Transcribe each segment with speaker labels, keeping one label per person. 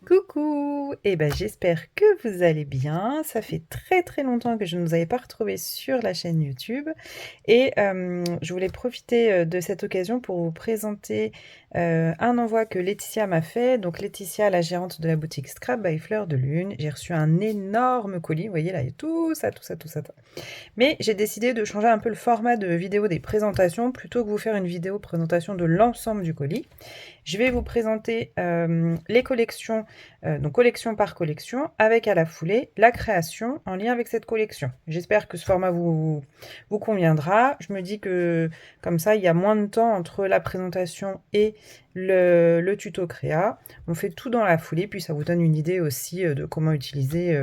Speaker 1: Coucou! Eh ben, j'espère que vous allez bien. Ça fait très très longtemps que je ne vous avais pas retrouvé sur la chaîne YouTube et je voulais profiter, de cette occasion pour vous présenter, un envoi que Laetitia m'a fait. Donc Laetitia, la gérante de la boutique Scrap by Fleur de Lune. J'ai reçu un énorme colis, vous voyez là, il y a tout ça, tout ça, tout ça. Mais j'ai décidé de changer un peu le format de vidéo des présentations. Plutôt que vous faire une vidéo présentation de l'ensemble du colis, je vais vous présenter les collections, donc collection par collection, avec à la foulée la création en lien avec cette collection. J'espère que ce format vous conviendra. Je me dis que comme ça, il y a moins de temps entre la présentation et le tuto créa. On fait tout dans la foulée, puis ça vous donne une idée aussi de comment utiliser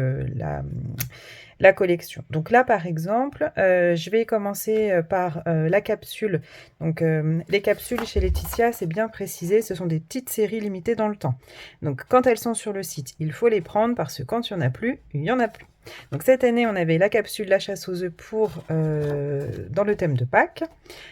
Speaker 1: la collection. Donc là, par exemple, je vais commencer par la capsule. Donc les capsules chez Laetitia, c'est bien précisé, ce sont des petites séries limitées dans le temps. Donc quand elles sont sur le site, il faut les prendre parce que quand il n'y en a plus, il n'y en a plus. Donc cette année, on avait la capsule La chasse aux œufs pour dans le thème de Pâques.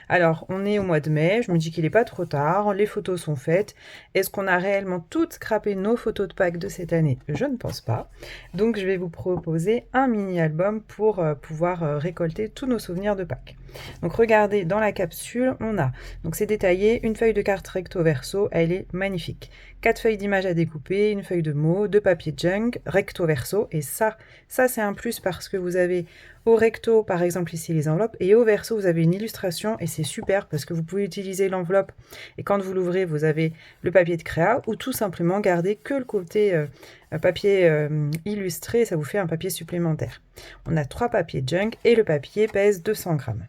Speaker 1: Alors on est au mois de mai, je me dis qu'il n'est pas trop tard, les photos sont faites. Est-ce qu'on a réellement toutes scrappé nos photos de Pâques de cette année? Je ne pense pas. Donc je vais vous proposer un mini-album pour pouvoir récolter tous nos souvenirs de Pâques. Donc regardez, dans la capsule, on a, donc c'est détaillé, une feuille de carte recto verso, elle est magnifique. 4 feuilles d'images à découper, une feuille de mots, 2 papiers junk, recto verso, et ça c'est un plus parce que vous avez au recto, par exemple ici les enveloppes, et au verso vous avez une illustration, et c'est super parce que vous pouvez utiliser l'enveloppe, et quand vous l'ouvrez, vous avez le papier de créa, ou tout simplement garder que le côté papier illustré, ça vous fait un papier supplémentaire. On a 3 papiers junk, et le papier pèse 200 grammes.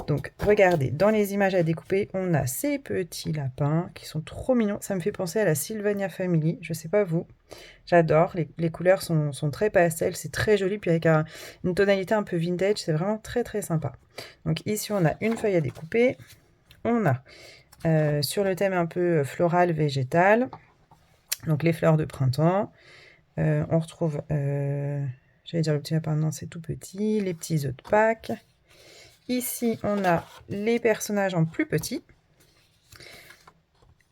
Speaker 1: Donc regardez, dans les images à découper, on a ces petits lapins qui sont trop mignons. Ça me fait penser à la Sylvania Family, je sais pas vous. J'adore, les couleurs sont très pastel, c'est très joli, puis avec une tonalité un peu vintage, c'est vraiment très très sympa. Donc ici on a une feuille à découper, on a sur le thème un peu floral, végétal, donc les fleurs de printemps, on retrouve, j'allais dire le petit lapin, non c'est tout petit, les petits œufs de Pâques. Ici, on a les personnages en plus petits,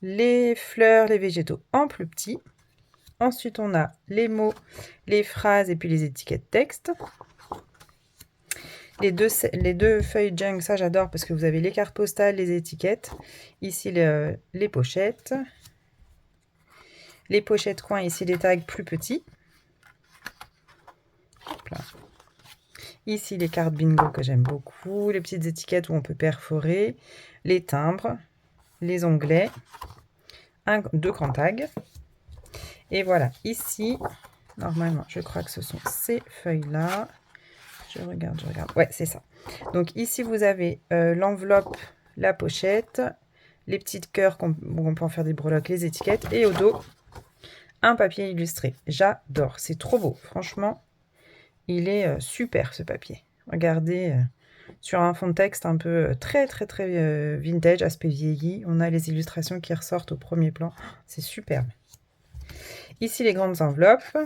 Speaker 1: les fleurs, les végétaux en plus petits. Ensuite, on a les mots, les phrases et puis les étiquettes texte. Les deux feuilles junk, ça j'adore parce que vous avez les cartes postales, les étiquettes. Ici, les pochettes. Les pochettes coins, ici les tags plus petits. Hop là. Ici, les cartes bingo que j'aime beaucoup, les petites étiquettes où on peut perforer, les timbres, les onglets, 2 grands tags. Et voilà, ici, normalement, je crois que ce sont ces feuilles-là. Je regarde. Ouais, c'est ça. Donc ici, vous avez l'enveloppe, la pochette, les petites cœurs où on peut en faire des breloques, les étiquettes, et au dos, un papier illustré. J'adore, c'est trop beau. Franchement, il est super ce papier. Regardez, sur un fond de texte un peu très vintage, aspect vieilli. On a les illustrations qui ressortent au premier plan. C'est superbe. Ici, les grandes enveloppes.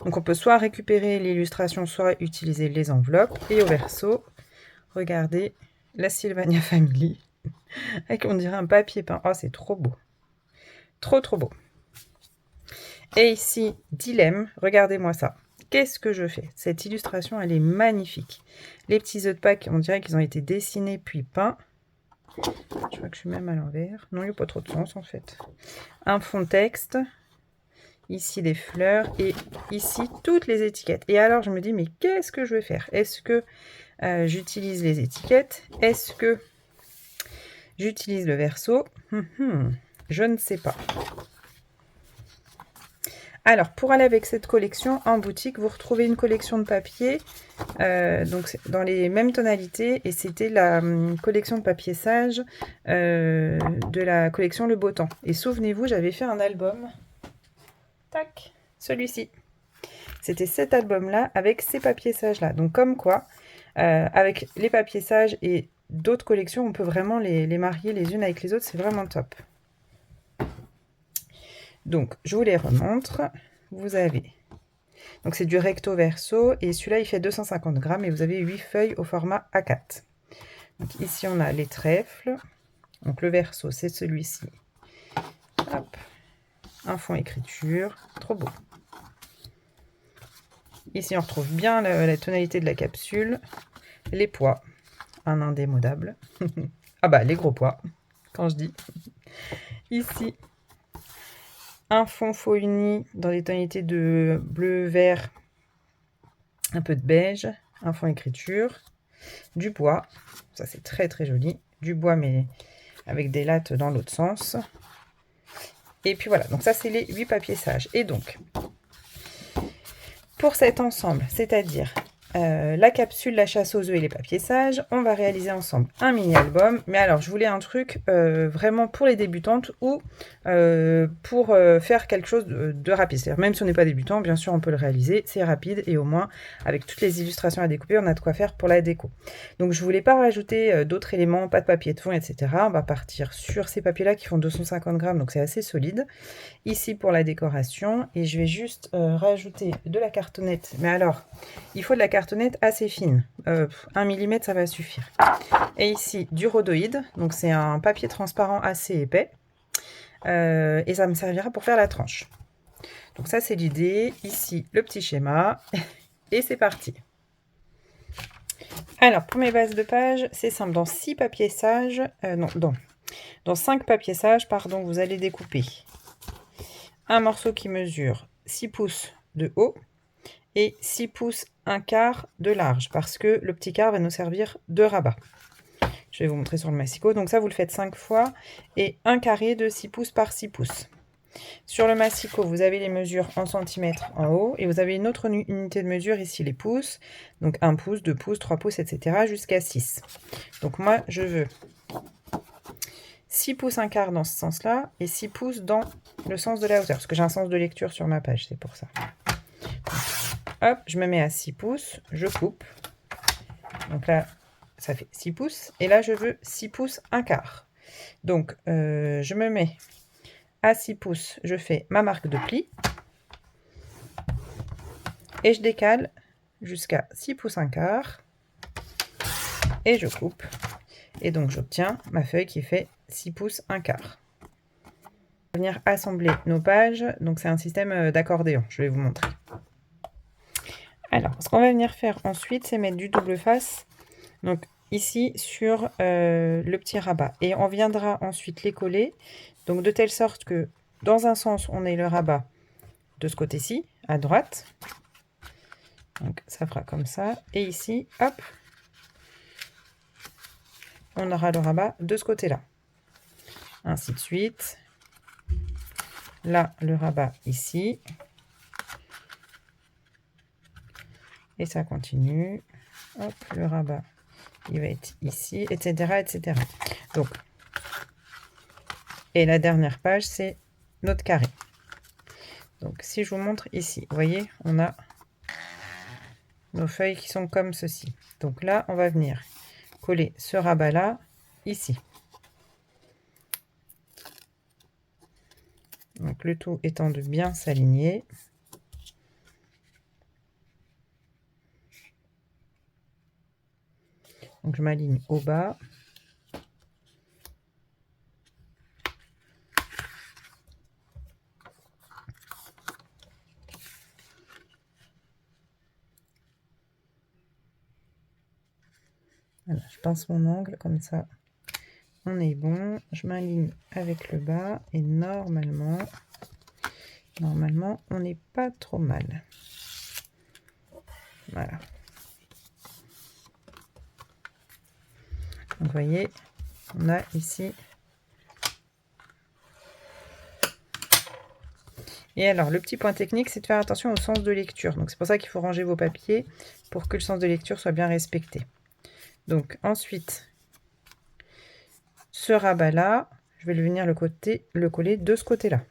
Speaker 1: Donc on peut soit récupérer l'illustration, soit utiliser les enveloppes. Et au verso, regardez la Sylvania Family. Avec, on dirait un papier peint. Oh, c'est trop beau. Trop beau. Et ici, dilemme. Regardez-moi ça. Qu'est-ce que je fais? Cette illustration, elle est magnifique. Les petits œufs de Pâques, on dirait qu'ils ont été dessinés puis peints. Je vois que je suis même à l'envers. Non, il n'y a pas trop de sens en fait. Un fond de texte. Ici les fleurs et ici toutes les étiquettes. Et alors je me dis mais qu'est-ce que je vais faire? Est-ce que j'utilise les étiquettes? Est-ce que j'utilise le verso? Je ne sais pas. Alors pour aller avec cette collection en boutique, vous retrouvez une collection de papier donc dans les mêmes tonalités, et c'était la collection de papier sage de la collection Le Beau Temps. Et souvenez-vous, j'avais fait un album. Tac, celui-ci. C'était cet album-là avec ces papiers sages-là. Donc comme quoi, avec les papiers sages et d'autres collections, on peut vraiment les marier les unes avec les autres. C'est vraiment top. Donc, je vous les remontre. Vous avez... Donc c'est du recto verso. Et celui-là, il fait 250 grammes. Et vous avez 8 feuilles au format A4. Donc ici, on a les trèfles. Donc le verso, c'est celui-ci. Hop. un fond écriture, trop beau. Ici, on retrouve bien la tonalité de la capsule, les poids, un indémodable. Ah bah, les gros poids, quand je dis. Ici, un fond faux uni dans des tonalités de bleu, vert, un peu de beige, un fond écriture, du bois, ça c'est très très joli, du bois mais avec des lattes dans l'autre sens. Et puis voilà, donc ça c'est les 8 papiers sages. Et donc, pour cet ensemble, c'est-à-dire la capsule, la chasse aux œufs et les papiers sages, on va réaliser ensemble un mini-album. Mais alors, je voulais un truc vraiment pour les débutantes ou pour faire quelque chose de rapide. C'est-à-dire, même si on n'est pas débutant, bien sûr, on peut le réaliser. C'est rapide et au moins, avec toutes les illustrations à découper, on a de quoi faire pour la déco. Donc, je voulais pas rajouter d'autres éléments, pas de papier de fond, etc. On va partir sur ces papiers-là qui font 250 grammes, donc c'est assez solide. Ici pour la décoration, et je vais juste rajouter de la cartonnette. Mais alors, il faut de la cartonnette assez fine. 1 mm, ça va suffire. Et ici, du rhodoïde. Donc, c'est un papier transparent assez épais. Et ça me servira pour faire la tranche. Donc, ça, c'est l'idée. Ici, le petit schéma. Et c'est parti. Alors, pour mes bases de page, c'est simple. Dans 6 papiers sages, dans 5 papiers sages, pardon, vous allez découper un morceau qui mesure 6 pouces de haut et 6 pouces 1/4 de large, parce que le petit quart va nous servir de rabat. Je vais vous montrer sur le massicot. Donc ça, vous le faites 5 fois, et un carré de 6 pouces par 6 pouces. Sur le massicot, vous avez les mesures en centimètres en haut, et vous avez une autre unité de mesure ici, les pouces. Donc 1 pouce, 2 pouces, 3 pouces, etc. jusqu'à 6. Donc moi, je veux 6 pouces 1/4 dans ce sens-là, et 6 pouces dans le sens de la hauteur, parce que j'ai un sens de lecture sur ma page, c'est pour ça. Hop, je me mets à 6 pouces, je coupe. Donc là, ça fait 6 pouces. Et là, je veux 6 pouces 1/4. Donc, je me mets à 6 pouces, je fais ma marque de pli. Et je décale jusqu'à 6 pouces 1/4. Et je coupe. Et donc, j'obtiens ma feuille qui fait 6 pouces 1/4. On va venir assembler nos pages. Donc, c'est un système d'accordéon. Je vais vous montrer. Alors, ce qu'on va venir faire ensuite, c'est mettre du double face. Donc, ici, sur le petit rabat. Et on viendra ensuite les coller. Donc, de telle sorte que, dans un sens, on ait le rabat de ce côté-ci, à droite. Donc, ça fera comme ça. Et ici, hop, on aura le rabat de ce côté-là. Ainsi de suite. Là, le rabat ici. Et ça continue. Hop, le rabat, il va être ici, etc., etc. Donc, et la dernière page, c'est notre carré. Donc, si je vous montre ici, vous voyez, on a nos feuilles qui sont comme ceci. Donc là, on va venir coller ce rabat-là, ici. Donc, le tout étant de bien s'aligner. Donc, je m'aligne au bas. Voilà, je pince mon angle comme ça. On est bon. Je m'aligne avec le bas et normalement, on n'est pas trop mal. Voilà. Donc, vous voyez, on a ici. Et alors, le petit point technique, c'est de faire attention au sens de lecture. Donc, c'est pour ça qu'il faut ranger vos papiers pour que le sens de lecture soit bien respecté. Donc, ensuite, ce rabat-là, je vais venir le coller de ce côté-là.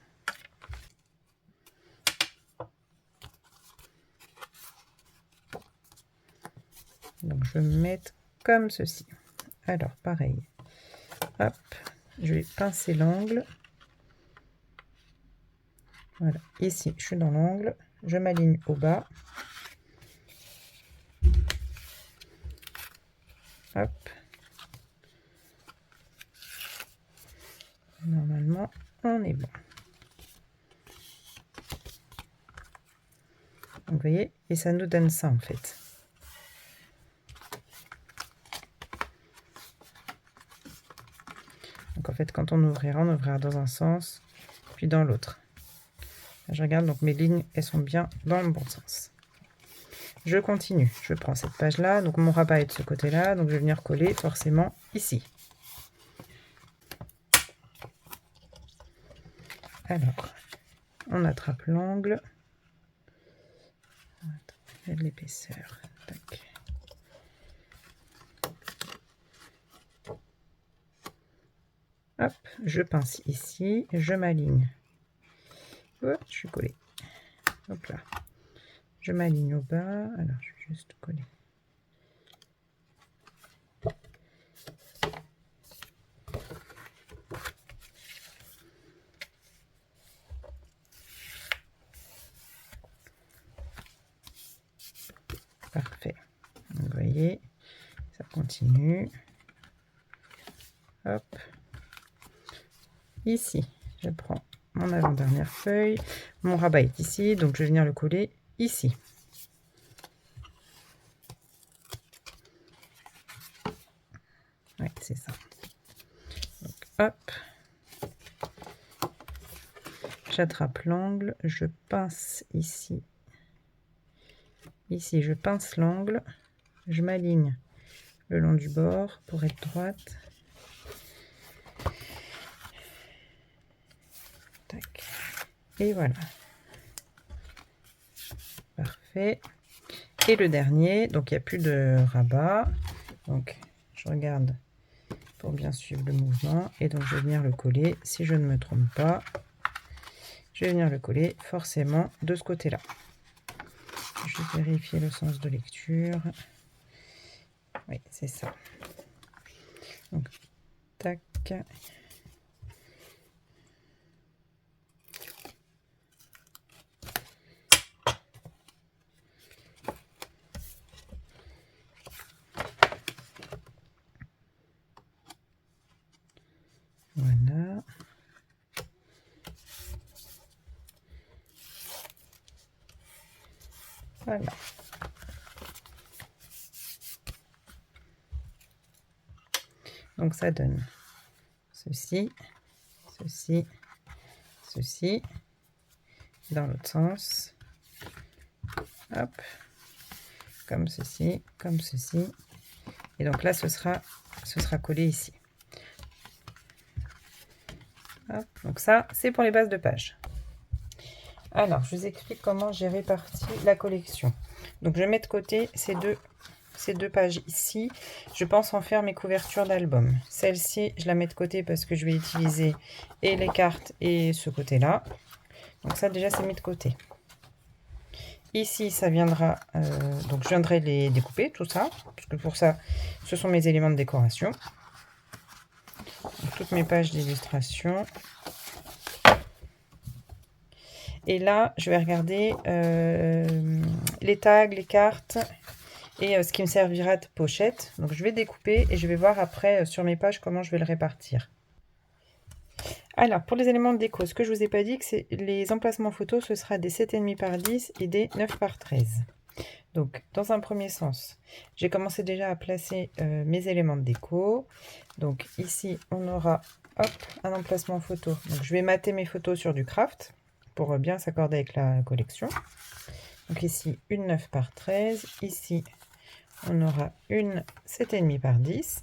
Speaker 1: Donc, je vais me mettre comme ceci. Alors, pareil. Hop, je vais pincer l'angle. Voilà, ici, je suis dans l'angle. Je m'aligne au bas. Hop. Normalement, on est bon. vous voyez, et ça nous donne ça en fait. Donc en fait, quand on ouvrira dans un sens, puis dans l'autre. Je regarde, donc mes lignes, elles sont bien dans le bon sens. Je continue, je prends cette page-là, donc mon rabat est de ce côté-là, donc je vais venir coller forcément ici. Alors, on attrape l'angle. Il y a de l'épaisseur. Hop, je pince ici, je m'aligne. Hop, je suis collée. Hop là. Je m'aligne au bas. Alors, je vais juste coller. Parfait. Vous voyez, ça continue. Hop. Ici, je prends mon avant-dernière feuille. Mon rabat est ici, donc je vais venir le coller ici. Oui, c'est ça. Donc, hop. J'attrape l'angle, je pince ici. Ici, je pince l'angle, je m'aligne le long du bord pour être droite. Tac. Et voilà. Parfait. Et le dernier, donc il n'y a plus de rabat. Donc je regarde pour bien suivre le mouvement. Et donc je vais venir le coller, si je ne me trompe pas. Je vais venir le coller forcément de ce côté-là. Je vais vérifier le sens de lecture. Oui, c'est ça. Donc, tac. Voilà. Voilà. Donc ça donne ceci, ceci, ceci, dans l'autre sens. Hop. Comme ceci, comme ceci. Et donc là, ce sera collé ici. Hop. Donc ça, c'est pour les bases de page. Alors, je vous explique comment j'ai réparti la collection. Donc, je mets de côté ces deux pages ici. Je pense en faire mes couvertures d'album. Celle-ci, je la mets de côté parce que je vais utiliser et les cartes et ce côté-là. Donc ça, déjà, c'est mis de côté. Ici, ça viendra... donc, je viendrai les découper, tout ça. Parce que pour ça, ce sont mes éléments de décoration. Donc, toutes mes pages d'illustration. Et là, je vais regarder les tags, les cartes et ce qui me servira de pochette. Donc, je vais découper et je vais voir après sur mes pages comment je vais le répartir. Alors, pour les éléments de déco, ce que je ne vous ai pas dit, c'est les emplacements photos, ce sera des 7,5 par 10 et des 9 par 13. Donc, dans un premier sens, j'ai commencé déjà à placer mes éléments de déco. Donc, ici, on aura hop, un emplacement photo. Donc, je vais mater mes photos sur du craft pour bien s'accorder avec la collection. Donc ici, une 9 par 13. Ici, on aura une 7,5 par 10.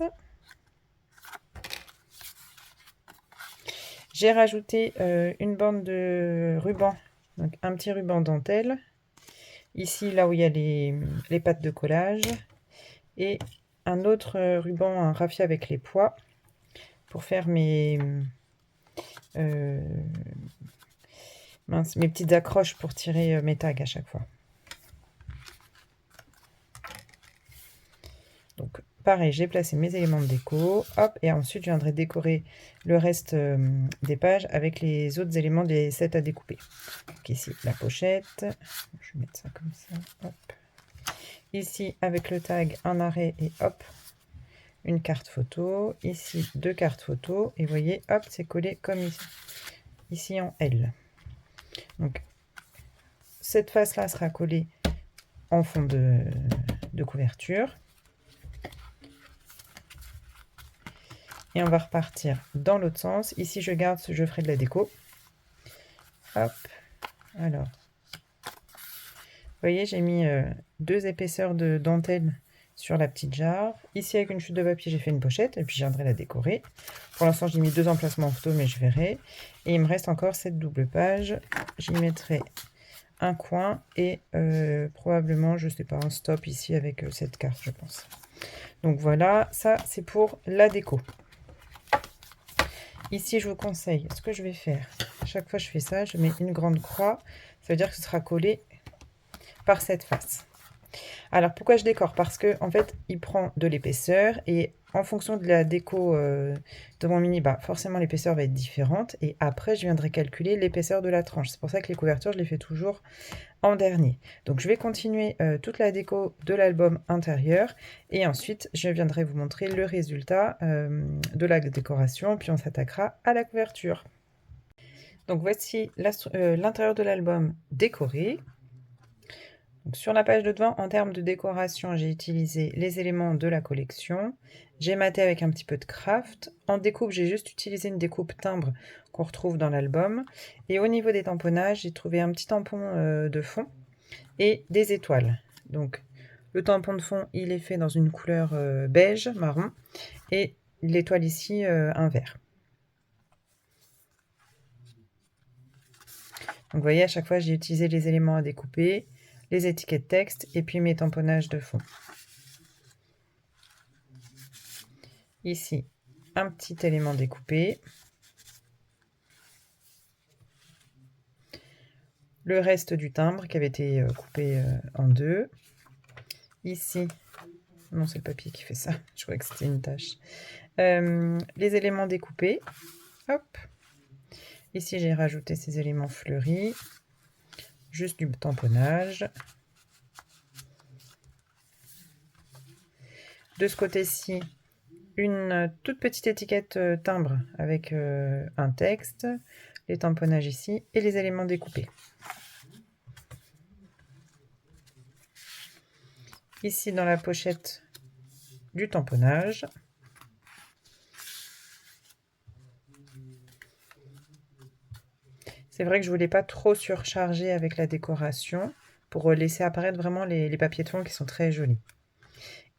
Speaker 1: J'ai rajouté une bande de ruban, donc un petit ruban dentelle. Ici, là où il y a les pattes de collage. Et un autre ruban, un raffia avec les pois, pour faire mes petites accroches pour tirer mes tags à chaque fois. Donc pareil, j'ai placé mes éléments de déco, hop, et ensuite je viendrai décorer le reste des pages avec les autres éléments des sets à découper. Donc ici la pochette, je vais mettre ça comme ça, hop. Ici avec le tag un arrêt et hop, une carte photo, ici deux cartes photo, et vous voyez, hop, c'est collé comme ici, ici en L. Donc cette face là sera collée en fond de couverture. Et on va repartir dans l'autre sens. Ici, je garde, je ferai de la déco. Hop, alors. Vous voyez, j'ai mis 2 épaisseurs de dentelle sur la petite jarre. Ici, avec une chute de papier, j'ai fait une pochette et puis je viendrai la décorer. Pour l'instant, j'ai mis 2 emplacements photo, mais je verrai. Et il me reste encore cette double page. J'y mettrai un coin et probablement, je sais pas, un stop ici avec cette carte, je pense. Donc voilà, ça c'est pour la déco. Ici, je vous conseille, ce que je vais faire, à chaque fois que je fais ça, je mets une grande croix. Ça veut dire que ce sera collé par cette face. Alors, pourquoi je décore? Parce que en fait, il prend de l'épaisseur et en fonction de la déco de mon mini, bah, forcément, l'épaisseur va être différente. Et après, je viendrai calculer l'épaisseur de la tranche. C'est pour ça que les couvertures, je les fais toujours en dernier. Donc, je vais continuer toute la déco de l'album intérieur. Et ensuite, je viendrai vous montrer le résultat de la décoration. Puis, on s'attaquera à la couverture. Donc, voici l'intérieur de l'album décoré. Donc, sur la page de devant, en termes de décoration, j'ai utilisé les éléments de la collection. J'ai maté avec un petit peu de craft. En découpe, j'ai juste utilisé une découpe timbre qu'on retrouve dans l'album. Et au niveau des tamponnages, j'ai trouvé un petit tampon de fond et des étoiles. Donc, le tampon de fond, il est fait dans une couleur beige, marron. Et l'étoile ici, un vert. Donc, vous voyez, à chaque fois, j'ai utilisé les éléments à découper, les étiquettes texte et puis mes tamponnages de fond. Ici, un petit élément découpé. Le reste du timbre qui avait été coupé en 2. Ici, non, c'est le papier qui fait ça. Je croyais que c'était une tache. Les éléments découpés. Hop. Ici, j'ai rajouté ces éléments fleuris. Juste du tamponnage. De ce côté-ci, une toute petite étiquette timbre avec un texte, les tamponnages ici et les éléments découpés. Ici dans la pochette du tamponnage. C'est vrai que je voulais pas trop surcharger avec la décoration pour laisser apparaître vraiment les papiers de fond qui sont très jolis.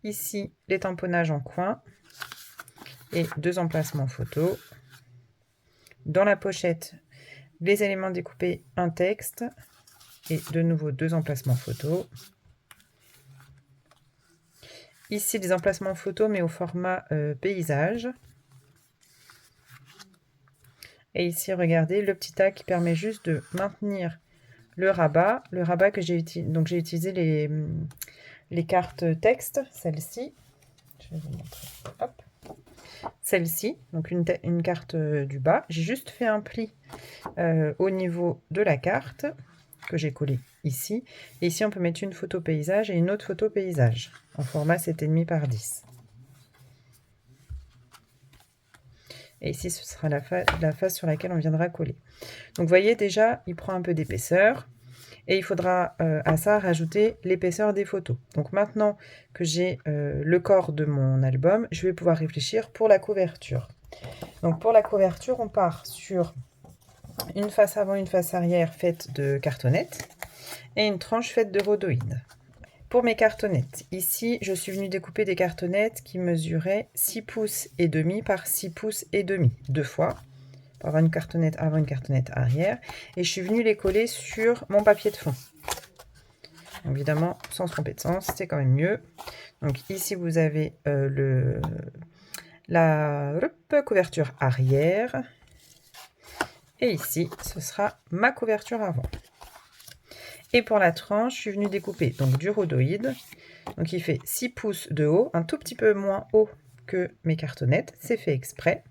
Speaker 1: Ici, les tamponnages en coin et 2 emplacements photo. Dans la pochette, les éléments découpés, un texte et de nouveau 2 emplacements photo. Ici, des emplacements photo mais au format paysage. Et ici, regardez, le petit tag qui permet juste de maintenir le rabat. Le rabat que j'ai utilisé, donc j'ai utilisé les cartes texte, celle-ci. Je vais vous montrer. Hop. Celle-ci, donc une carte du bas. J'ai juste fait un pli au niveau de la carte que j'ai collé ici. Et ici, on peut mettre une photo paysage et une autre photo paysage en format 7,5 par 10. Et ici, ce sera la face sur laquelle on viendra coller. Donc, vous voyez, déjà, il prend un peu d'épaisseur. Et il faudra à ça rajouter l'épaisseur des photos. Donc, maintenant que j'ai le corps de mon album, je vais pouvoir réfléchir pour la couverture. Donc, pour la couverture, on part sur une face avant, une face arrière faite de cartonnettes et une tranche faite de rhodoïdes. Pour mes cartonnettes, ici, je suis venue découper des cartonnettes qui mesuraient 6 pouces et demi par 6 pouces et demi, 2 fois, pour avoir une cartonnette avant, une cartonnette arrière. Et je suis venue les coller sur mon papier de fond. Évidemment, sans se tromper de sens, c'est quand même mieux. Donc ici, vous avez la couverture arrière. Et ici, ce sera ma couverture avant. Et pour la tranche, je suis venue découper donc du rhodoïde. Donc il fait 6 pouces de haut, un tout petit peu moins haut que mes cartonnettes. C'est fait exprès.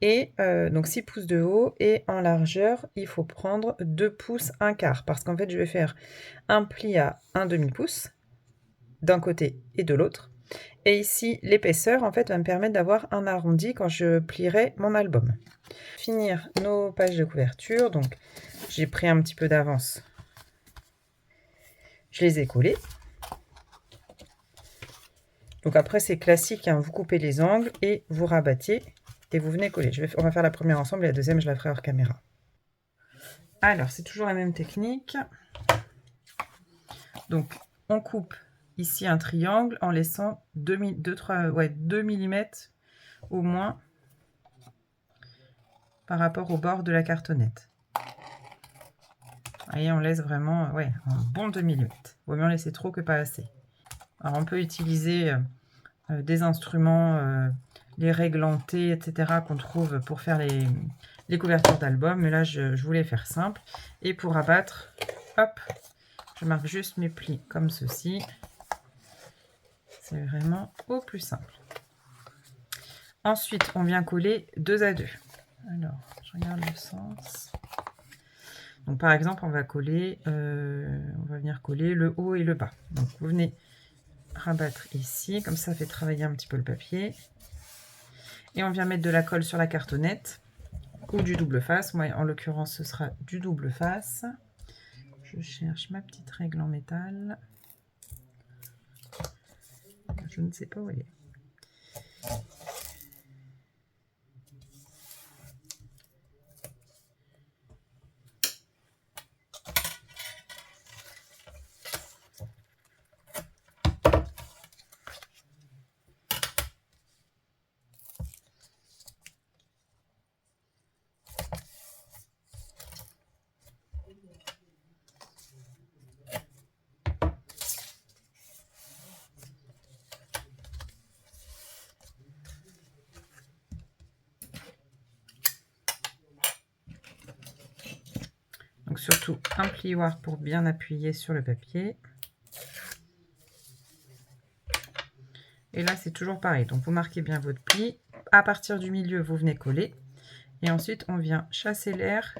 Speaker 1: Et donc 6 pouces de haut. Et en largeur, il faut prendre 2 pouces 1 quart. Parce qu'en fait, je vais faire un pli à 1 demi-pouce d'un côté et de l'autre. Et ici, l'épaisseur, en fait, va me permettre d'avoir un arrondi quand je plierai mon album. Finir nos pages de couverture. Donc, j'ai pris un petit peu d'avance. Je les ai collés. Donc après, c'est classique, hein, vous coupez les angles et vous rabattez et vous venez coller. On va faire la première ensemble et la deuxième, je la ferai hors caméra. Alors, c'est toujours la même technique. Donc, on coupe ici un triangle en laissant 2 mm au moins par rapport au bord de la cartonnette. Et on laisse vraiment un bon 2 mm. Vaut mieux en laisser trop que pas assez. Alors, on peut utiliser des instruments, les réglentés, etc. qu'on trouve pour faire les couvertures d'albums. Mais là, je voulais faire simple. Et pour abattre, hop, je marque juste mes plis comme ceci. C'est vraiment au plus simple. Ensuite, on vient coller 2 à 2. Alors, je regarde le sens. Donc, par exemple, on va venir coller le haut et le bas. Donc, vous venez rabattre ici, comme ça fait travailler un petit peu le papier. Et on vient mettre de la colle sur la cartonnette ou du double face. Moi, en l'occurrence, ce sera du double face. Je cherche ma petite règle en métal. Je ne sais pas où elle est. Donc surtout un plioir pour bien appuyer sur le papier. Et là, c'est toujours pareil. Donc vous marquez bien votre pli. À partir du milieu, vous venez coller. Et ensuite, on vient chasser l'air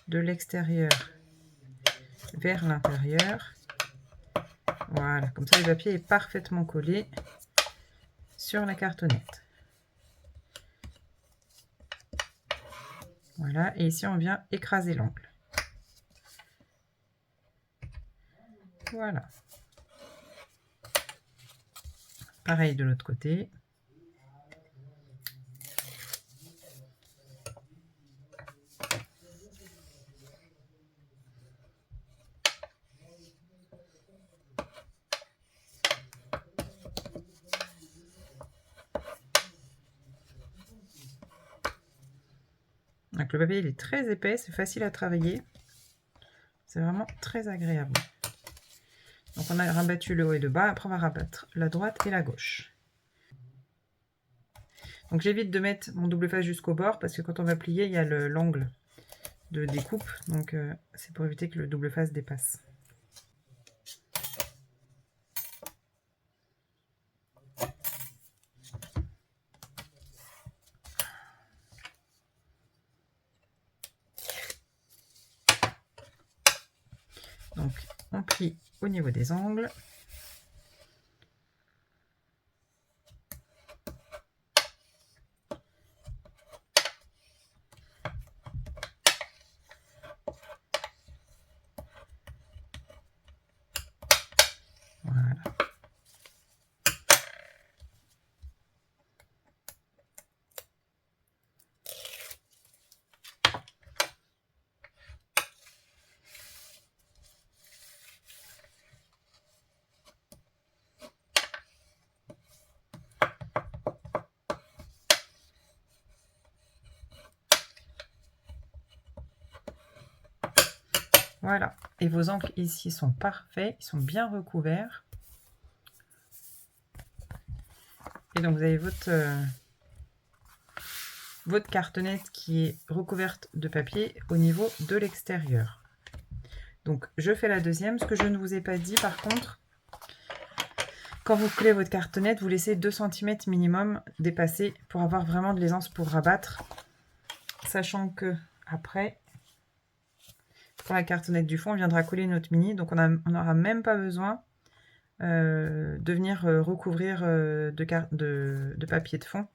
Speaker 1: de l'extérieur vers l'intérieur. Voilà, comme ça le papier est parfaitement collé sur la cartonnette. Voilà, et ici on vient écraser l'angle. Voilà. Pareil de l'autre côté. Donc le papier il est très épais, c'est facile à travailler. C'est vraiment très agréable. Donc on a rabattu le haut et le bas, après on va rabattre la droite et la gauche. Donc j'évite de mettre mon double face jusqu'au bord parce que quand on va plier, il y a l'angle de découpe. Donc c'est pour éviter que le double face dépasse. Donc on plie au niveau des angles. Voilà. Voilà, et vos angles ici sont parfaits, ils sont bien recouverts. Et donc vous avez votre cartonnette qui est recouverte de papier au niveau de l'extérieur. Donc je fais la deuxième. Ce que je ne vous ai pas dit par contre, quand vous collez votre cartonnette, vous laissez 2 cm minimum dépasser pour avoir vraiment de l'aisance pour rabattre. Sachant que après, pour la cartonnette du fond, on viendra coller notre mini, donc on n'aura même pas besoin de venir recouvrir de papier de fond,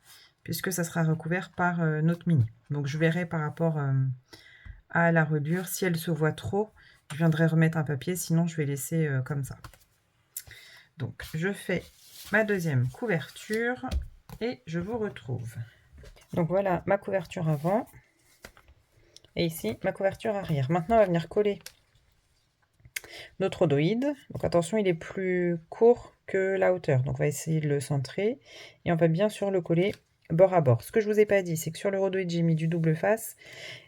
Speaker 1: puisque ça sera recouvert par notre mini. Donc je verrai par rapport à la reliure, si elle se voit trop, Je viendrai remettre un papier, sinon je vais laisser comme ça. Donc, je fais ma deuxième couverture et je vous retrouve. Donc voilà ma couverture avant. Et ici, ma couverture arrière. Maintenant, on va venir coller notre rhodoïde. Donc attention, il est plus court que la hauteur. Donc on va essayer de le centrer. Et on va bien sûr le coller bord à bord. Ce que je ne vous ai pas dit, c'est que sur le rhodoïde, j'ai mis du double face.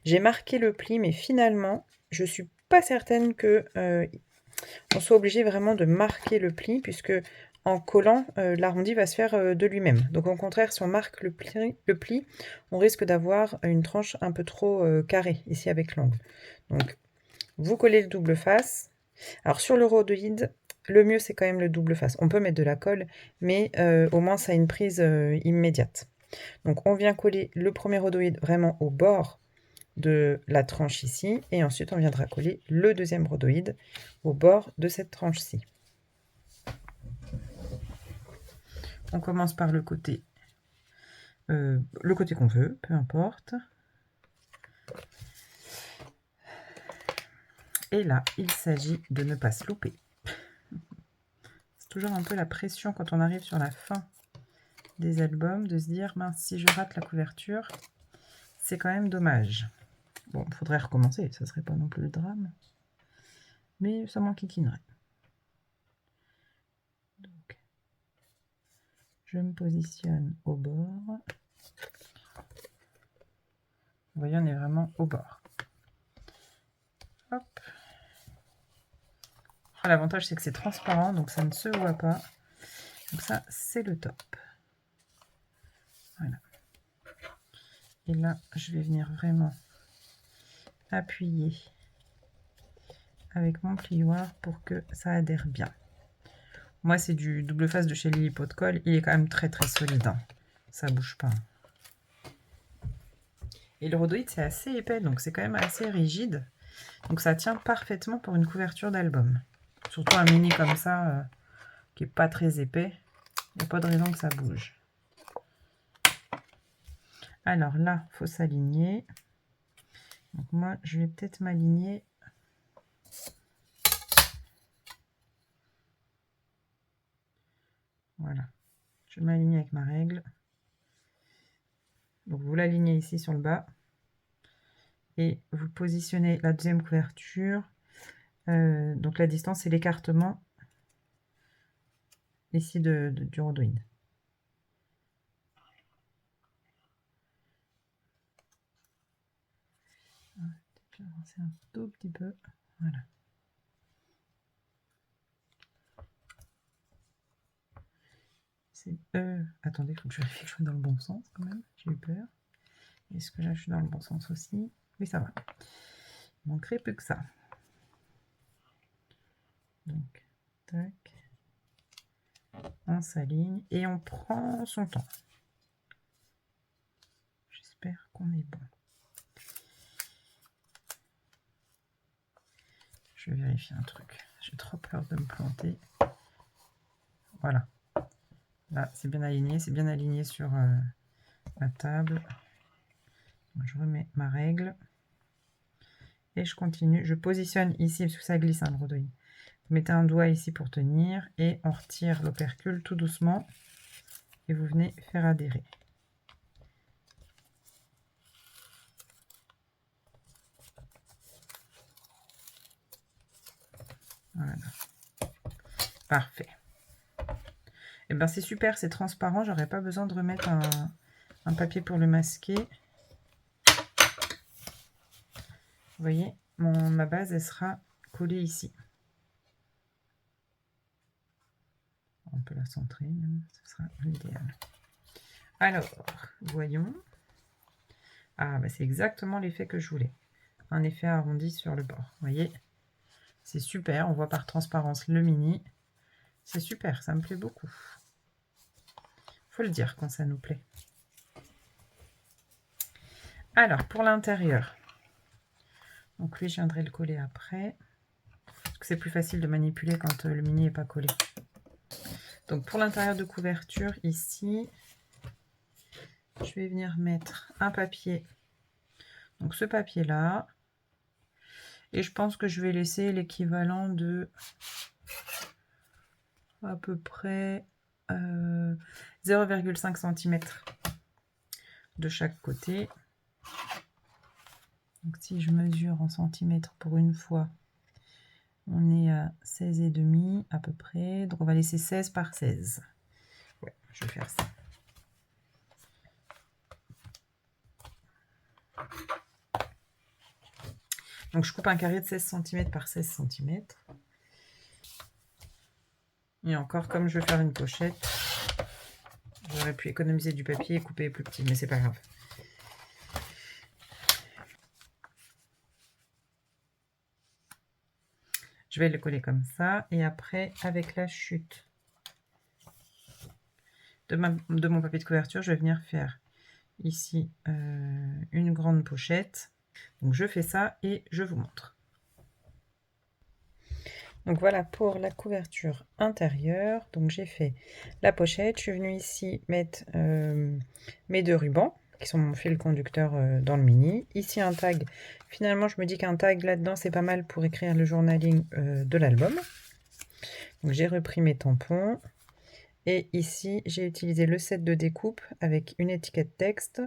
Speaker 1: J'ai marqué le pli, mais finalement, je ne suis pas certaine que on soit obligé vraiment de marquer le pli, puisque en collant, l'arrondi va se faire de lui-même. Donc au contraire, si on marque le pli, on risque d'avoir une tranche un peu trop carrée, ici avec l'angle. Donc vous collez le double face. Alors sur le rhodoïde, le mieux c'est quand même le double face. On peut mettre de la colle, mais au moins ça a une prise immédiate. Donc on vient coller le premier rhodoïde vraiment au bord de la tranche ici, et ensuite on viendra coller le deuxième rhodoïde au bord de cette tranche-ci. On commence par le côté qu'on veut, peu importe. Et là, il s'agit de ne pas se louper. C'est toujours un peu la pression quand on arrive sur la fin des albums, de se dire, mince, si je rate la couverture, c'est quand même dommage. Bon, il faudrait recommencer, ça serait pas non plus le drame. Mais ça m'enquiquinerait. Donc, je me positionne au bord. Vous voyez, on est vraiment au bord. Hop. Ah, l'avantage, c'est que c'est transparent, donc ça ne se voit pas. Donc ça, c'est le top. Voilà. Et là, je vais venir vraiment appuyer avec mon plioir pour que ça adhère bien. Moi, c'est du double face de chez Lily Pot de Colle. Il est quand même très très solide. Hein. Ça bouge pas. Et le rhodoïde, c'est assez épais, donc c'est quand même assez rigide. Donc ça tient parfaitement pour une couverture d'album. Surtout un mini comme ça, qui n'est pas très épais. Il n'y a pas de raison que ça bouge. Alors là, il faut s'aligner. Donc moi, je vais peut-être m'aligner. Voilà. Je vais m'aligner avec ma règle. Donc vous l'alignez ici sur le bas. Et vous positionnez la deuxième couverture. Donc la distance, c'est l'écartement ici du rhodoïde. Je vais avancer un tout petit peu. Voilà. Attendez, il faut que je vérifie que je sois dans le bon sens quand même. J'ai eu peur. Est-ce que là, je suis dans le bon sens aussi? Oui, ça va. Il manquerait plus que ça. Donc, tac. On s'aligne et on prend son temps. J'espère qu'on est bon. Je vais vérifier un truc. J'ai trop peur de me planter. Voilà. Là, c'est bien aligné sur la table. Je remets ma règle. Et je continue. Je positionne ici, parce que ça glisse, hein, le rhodoïde. Vous mettez un doigt ici pour tenir. Et on retire l'opercule tout doucement. Et vous venez faire adhérer. Voilà. Parfait. Et bien c'est super, c'est transparent. J'aurais pas besoin de remettre un papier pour le masquer. Vous voyez, ma base, elle sera collée ici. On peut la centrer, ce sera l'idéal. Alors, voyons. Ah, bah c'est exactement l'effet que je voulais. Un effet arrondi sur le bord. Vous voyez, c'est super. On voit par transparence le mini. C'est super, ça me plaît beaucoup. Faut le dire quand ça nous plaît. Alors, pour l'intérieur. Donc lui, je viendrai le coller après. Parce que c'est plus facile de manipuler quand le mini n'est pas collé. Donc pour l'intérieur de couverture, ici, je vais venir mettre un papier. Donc ce papier-là. Et je pense que je vais laisser l'équivalent de à peu près 0,5 cm de chaque côté. Donc si je mesure en centimètres pour une fois, on est à 16,5 à peu près. Donc on va laisser 16 par 16. Ouais, je vais faire ça. Donc je coupe un carré de 16 cm par 16 cm. Et encore, comme je veux faire une pochette, j'aurais pu économiser du papier et couper plus petit, mais c'est pas grave. Je vais le coller comme ça, et après, avec la chute de mon papier de couverture, je vais venir faire ici une grande pochette. Donc je fais ça et je vous montre. Donc voilà pour la couverture intérieure. Donc j'ai fait la pochette, je suis venue ici mettre mes 2 rubans qui sont mon fil conducteur dans le mini. Ici un tag, finalement je me dis qu'un tag là-dedans c'est pas mal pour écrire le journaling de l'album. Donc j'ai repris mes tampons et ici j'ai utilisé le set de découpe avec une étiquette texte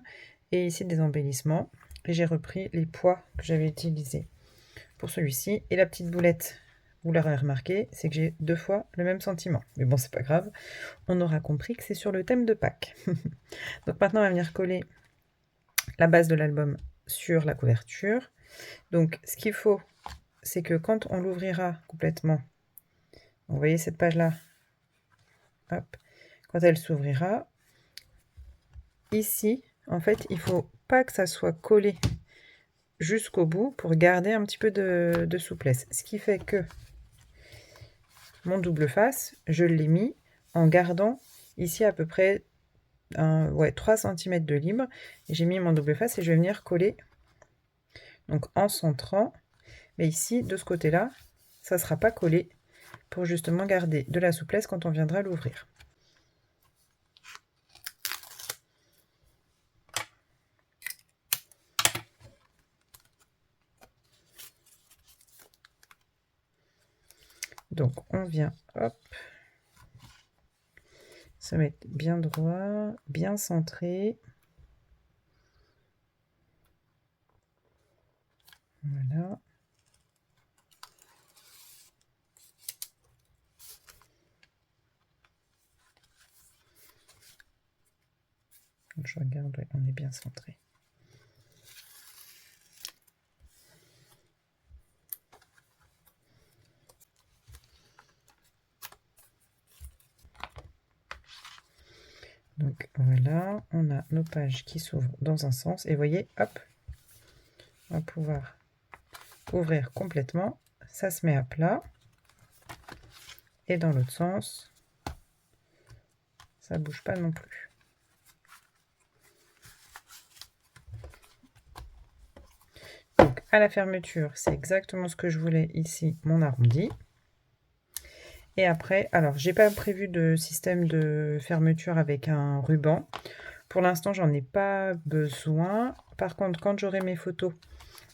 Speaker 1: et ici des embellissements. Et j'ai repris les poids que j'avais utilisés pour celui-ci. Et la petite boulette, vous l'aurez remarqué, c'est que j'ai 2 fois le même sentiment. Mais bon, c'est pas grave, on aura compris que c'est sur le thème de Pâques. Donc maintenant, on va venir coller la base de l'album sur la couverture. Donc ce qu'il faut, c'est que quand on l'ouvrira complètement, vous voyez cette page-là, hop, quand elle s'ouvrira, ici, en fait, il faut pas que ça soit collé jusqu'au bout pour garder un petit peu de souplesse. Ce qui fait que mon double face, je l'ai mis en gardant ici à peu près 3 cm de libre. J'ai mis mon double face et je vais venir coller donc en centrant. Mais ici, de ce côté-là, ça ne sera pas collé pour justement garder de la souplesse quand on viendra l'ouvrir. Donc on vient, hop, se mettre bien droit, bien centré. Voilà. Donc je regarde, ouais, on est bien centré. Donc voilà, on a nos pages qui s'ouvrent dans un sens. Et vous voyez, hop, on va pouvoir ouvrir complètement. Ça se met à plat. Et dans l'autre sens, ça ne bouge pas non plus. Donc à la fermeture, c'est exactement ce que je voulais ici, mon arrondi. Et après, alors j'ai pas prévu de système de fermeture avec un ruban. Pour l'instant, j'en ai pas besoin. Par contre, quand j'aurai mes photos,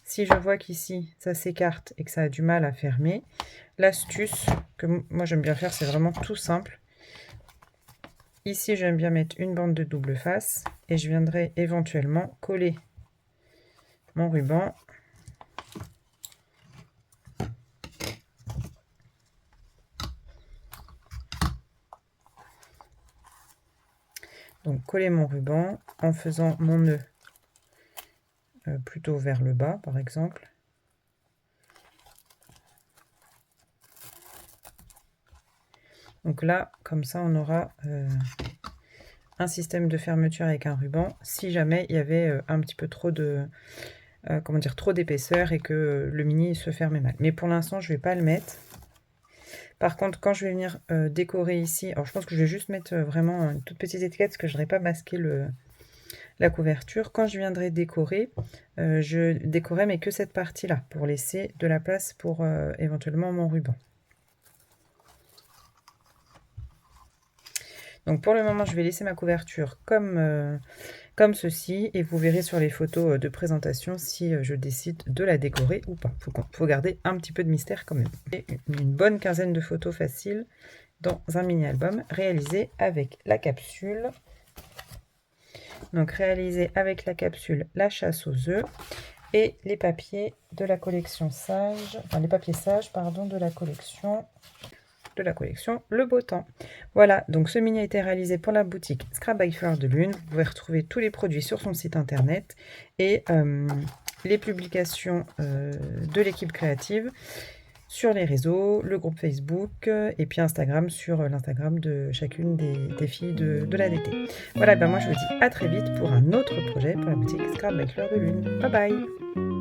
Speaker 1: si je vois qu'ici ça s'écarte et que ça a du mal à fermer, l'astuce que moi j'aime bien faire, c'est vraiment tout simple. Ici, j'aime bien mettre une bande de double face et je viendrai éventuellement coller mon ruban. Donc coller mon ruban en faisant mon nœud plutôt vers le bas par exemple. Donc là, comme ça, on aura un système de fermeture avec un ruban si jamais il y avait un petit peu trop de trop d'épaisseur et que le mini se fermait mal. Mais pour l'instant, je ne vais pas le mettre. Par contre, quand je vais venir décorer ici, alors je pense que je vais juste mettre vraiment une toute petite étiquette parce que je n'aurai pas masqué la couverture. Quand je viendrai décorer, je décorerai mais que cette partie-là pour laisser de la place pour éventuellement mon ruban. Donc pour le moment, je vais laisser ma couverture comme comme ceci, et vous verrez sur les photos de présentation si je décide de la décorer ou pas. Faut garder un petit peu de mystère quand même. Et une bonne quinzaine de photos faciles dans un mini-album réalisé avec la capsule. Donc réalisé avec la capsule La chasse aux œufs et les papiers de la collection Sage, enfin les papiers Sage, pardon, de la collection Le Beau Temps. Voilà, donc ce mini a été réalisé pour la boutique Scrap by Fleur de Lune. Vous pouvez retrouver tous les produits sur son site internet et les publications de l'équipe créative sur les réseaux, le groupe Facebook et puis Instagram sur l'Instagram de chacune des filles de l'ADT. Voilà, ben moi je vous dis à très vite pour un autre projet pour la boutique Scrap by Fleur de Lune. Bye bye!